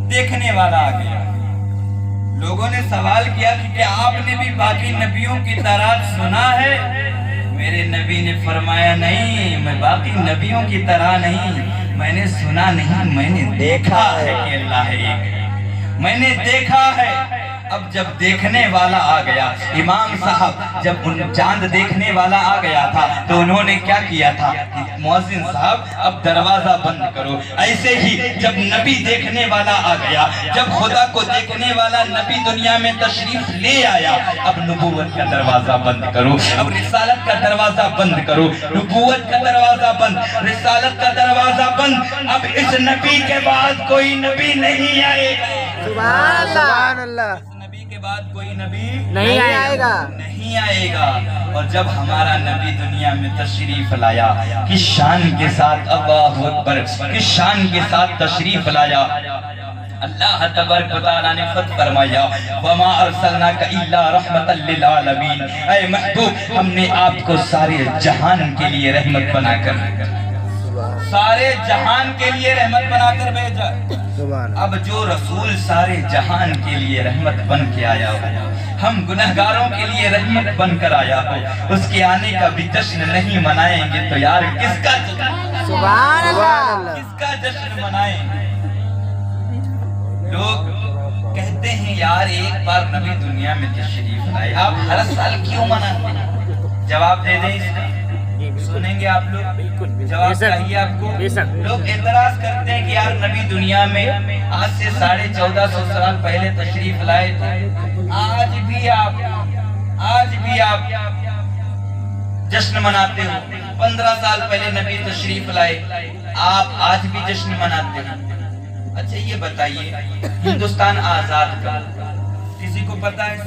دیکھنے والا آ گیا۔ لوگوں نے سوال کیا کہ کیا آپ نے بھی باقی نبیوں کی طرح سنا ہے؟ میرے نبی نے فرمایا نہیں، میں باقی نبیوں کی طرح نہیں، میں نے سنا نہیں، میں نے دیکھا ہے کہ اللہ ایک ہے، میں نے دیکھا ہے۔ اب جب دیکھنے والا آ گیا، امام صاحب جب چاند دیکھنے والا آ گیا تھا تو انہوں نے کیا کیا تھا؟ مؤذن صاحب اب دروازہ بند کرو۔ ایسے ہی جب نبی دیکھنے والا آ گیا، جب خدا کو دیکھنے والا نبی دنیا میں تشریف لے آیا، اب نبوت کا دروازہ بند کرو، اب رسالت کا دروازہ بند کرو، نبوت کا دروازہ بند، رسالت کا دروازہ بند۔ اب اس نبی کے بعد کوئی نبی نہیں آئے گا۔ سبحان اللہ۔ نبی کے بعد کوئی نبی نہیں آئے گا، نہیں آئے گا۔ اور جب ہمارا نبی دنیا میں تشریف لایا، کس شان کے ساتھ، اللہ اکبر، کس شان کے ساتھ تشریف لایا۔ اللہ تبارک و تعالیٰ نے خود فرمایا وَمَا أَرْسَلْنَاكَ إِلَّا رَحْمَةً لِّلْعَالَمِينَ، اے محبوب ہم نے آپ کو سارے جہان کے لیے رحمت بنا کر، سارے جہان کے لیے رحمت بنا کر بھیجا۔ اب جو رسول سارے جہان کے لیے رحمت بن کے آیا ہو، ہم گنہگاروں کے لیے رحمت بن کر آیا ہو، اس کے آنے کا بھی جشن نہیں منائیں گے تو یار کس کا جشن؟ سبحان اللہ۔ کس کا جشن منائیں گے؟ لوگ کہتے ہیں یار ایک بار نبی دنیا میں تشریف لائے، آپ ہر سال کیوں مناتے ہیں؟ جواب دے دیں اس کا، سنیں گے آپ لوگ؟ جواب چاہیے آپ کو؟ لوگ اعتراض کرتے ہیں کہ یار نبی دنیا میں آج سے 1450 سال پہلے تشریف لائے تھے، آج بھی آپ جشن مناتے ہو۔ 15 سال پہلے نبی تشریف لائے، آپ آج بھی جشن مناتے ہیں۔ اچھا یہ بتائیے ہندوستان آزاد کا کسی کو پتا ہے؟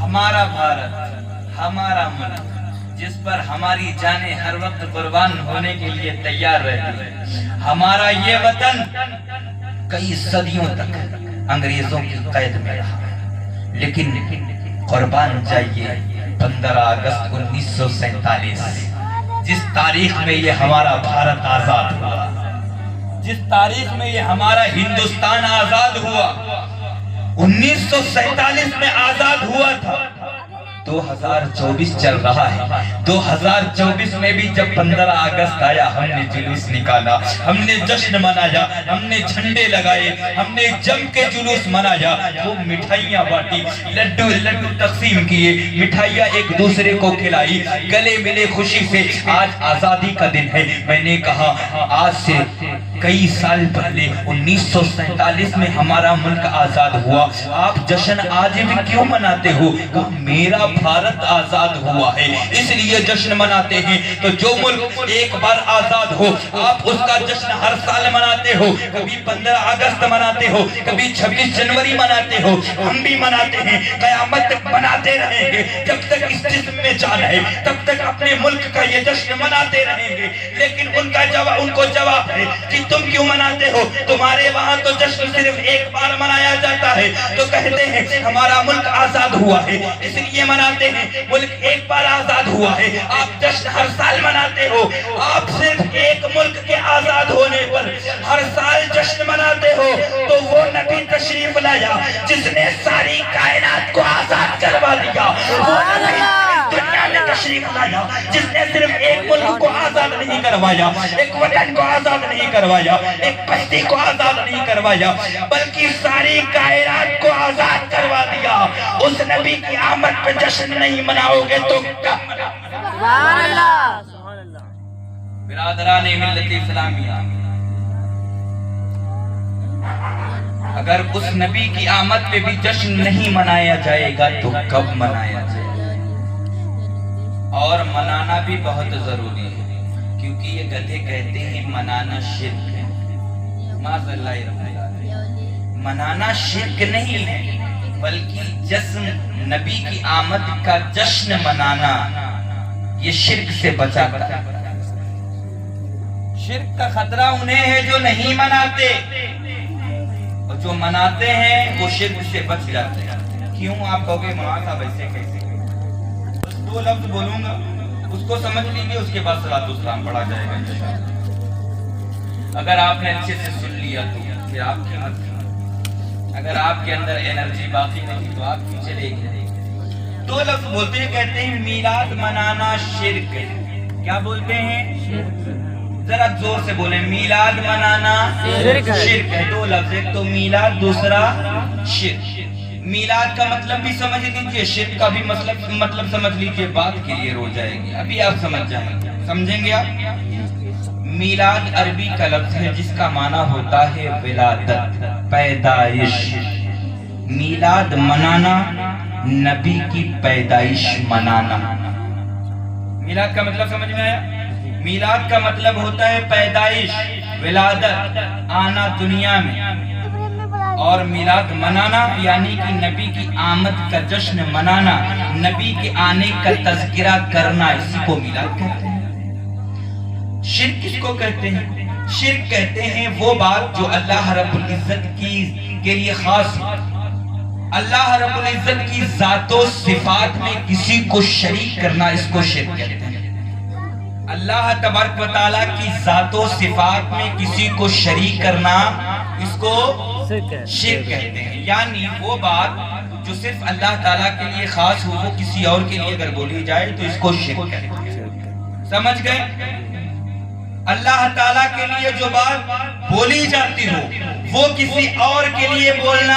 ہمارا بھارت، ہمارا ملک جس پر ہماری جانیں ہر وقت قربان ہونے کے لیے تیار رہتی ہے، ہمارا یہ وطن کئی صدیوں تک انگریزوں کی قید میں رہا، لیکن قربان جائیے 15 اگست 1947 جس تاریخ میں یہ ہمارا بھارت آزاد ہوا، جس تاریخ میں یہ ہمارا ہندوستان آزاد ہوا، 1947 میں آزاد ہوا تھا۔ 2024 چل رہا ہے، 2024 میں بھی جب 15 اگست آیا ہم نے جلوس نکالا، ہم نے جشن منایا، ہم نے جھنڈے لگائے، ہم نے جم کے جلوس منایا، وہ مٹھائیاں بانٹی، لڈو تقسیم کیے، مٹھائیاں ایک دوسرے کو کھلائی، گلے ملے خوشی سے۔ آج آزادی کا دن ہے، میں نے کہا آج سے کئی سال پہلے 1947 میں ہمارا ملک آزاد ہوا، آپ جشن آج بھی کیوں مناتے ہو؟ میرا بھارت آزاد ہوا ہے اس لیے جشن مناتے ہیں۔ تو جو ملک ایک بار آزاد ہو آپ اس کا جشن ہر سال مناتے ہو، کبھی 15 اگست مناتے ہو، کبھی 26 جنوری مناتے ہو، ہم بھی مناتے ہیں، قیامت تک مناتے رہیں گے، جب تک اس جسم میں جان ہے تب تک اپنے ملک کا یہ جشن مناتے رہیں گے۔ لیکن ان کو جواب ہے کہ تم کیوں مناتے ہو؟ تمہارے وہاں تو جشن صرف ایک بار منایا جاتا ہے، تو کہتے ہیں ہمارا ملک آزاد ہوا ہے اس لیے مناتے ہیں، ملک ایک بار آزاد ہوا ہے، آپ جشن ہر سال مناتے ہو، آپ صرف ایک ملک کے آزاد ہونے پر ہر سال جشن مناتے ہو۔ تو وہ نبی تشریف لایا جس نے ساری کائنات کو آزاد کروا دیا، وہ نبی دنیا میں تشریف لایا جس نے صرف ایک ملک کو آزاد نہیں کروایا، ایک وطن کو آزاد نہیں کروایا، ایک بستی کو آزاد نہیں کروایا، بلکہ ساری کائنات کو آزاد کروا دیا۔ اس نبی کی آمد پہ جشن نہیں مناؤ گے تو کب مناؤ؟ سبحان اللہ۔ برادران ملت اسلامیہ، اگر اس نبی کی آمد پہ بھی جشن نہیں منایا جائے گا تو کب منایا جائے گا؟ اور منانا بھی بہت ضروری ہے، کیونکہ یہ گدھے کہتے ہیں منانا شرک ہے۔ معاذ اللہ رحمہ، منانا شرک نہیں ہے بلکہ جشن نبی کی آمد کا جشن منانا یہ شرک سے بچاتا ہے۔ شرک کا خطرہ انہیں ہے جو نہیں مناتے، اور جو مناتے ہیں وہ شرک سے بچ جاتے ہیں۔ کیوں آپ کہو گے مولانا صاحب ایسے کیسے؟ بس 2 لفظ بولوں گا، اس کو سمجھ لیجیے، اس کے بعد صلاۃ والسلام پڑھا جائے گا انشاءاللہ۔ اگر آپ نے اچھے سے سن لیا تو پھر آپ کی اگر آپ کے اندر انرجی باقی نہیں تو آپ پیچھے لے گئے. دو لفظ بولتے ہیں, کہتے ہیں میلاد منانا شرک ہے. کیا بولتے ہیں؟ ذرا زور سے بولیں. میلاد منانا شرک ہے. شرک ہے. دو لفظ, ایک تو میلاد, دوسرا شرک. میلاد کا مطلب بھی سمجھ لیجئے, شرک کا بھی مطلب سمجھ لیجئے, بات کلیئر ہو جائے گی. ابھی آپ سمجھ جائیں گے, سمجھیں گے آپ. میلاد عربی کا لفظ ہے جس کا معنی ہوتا ہے ولادت, پیدائش. میلاد منانا نبی کی پیدائش منانا. میلاد کا مطلب سمجھ میں آیا؟ میلاد کا مطلب ہوتا ہے پیدائش, ولادت, آنا دنیا میں. اور میلاد منانا یعنی کہ نبی کی آمد کا جشن منانا, نبی کے آنے کا تذکرہ کرنا, اسی کو میلاد کہتے ہیں. شرک کس کو کہتے ہیں؟ شرک کہتے ہیں وہ بات جو اللہ رب العزت کے لیے خاص ہے. اللہ رب العزت کی ذات و صفات میں کسی کو شریک کرنا, اس کو شرک کہتے ہیں. اللہ تبارک و تعالیٰ کی ذات و صفات میں کسی کو شریک کرنا, اس کو شرک کہتے ہیں. یعنی وہ بات جو صرف اللہ تعالیٰ کے لیے خاص ہو, وہ کسی اور کے لیے اگر بولی جائے تو اس کو شرک کہتے ہیں. سمجھ گئے؟ اللہ تعالیٰ کے لیے جو بات بولی جاتی ہو وہ کسی اور کے لیے بولنا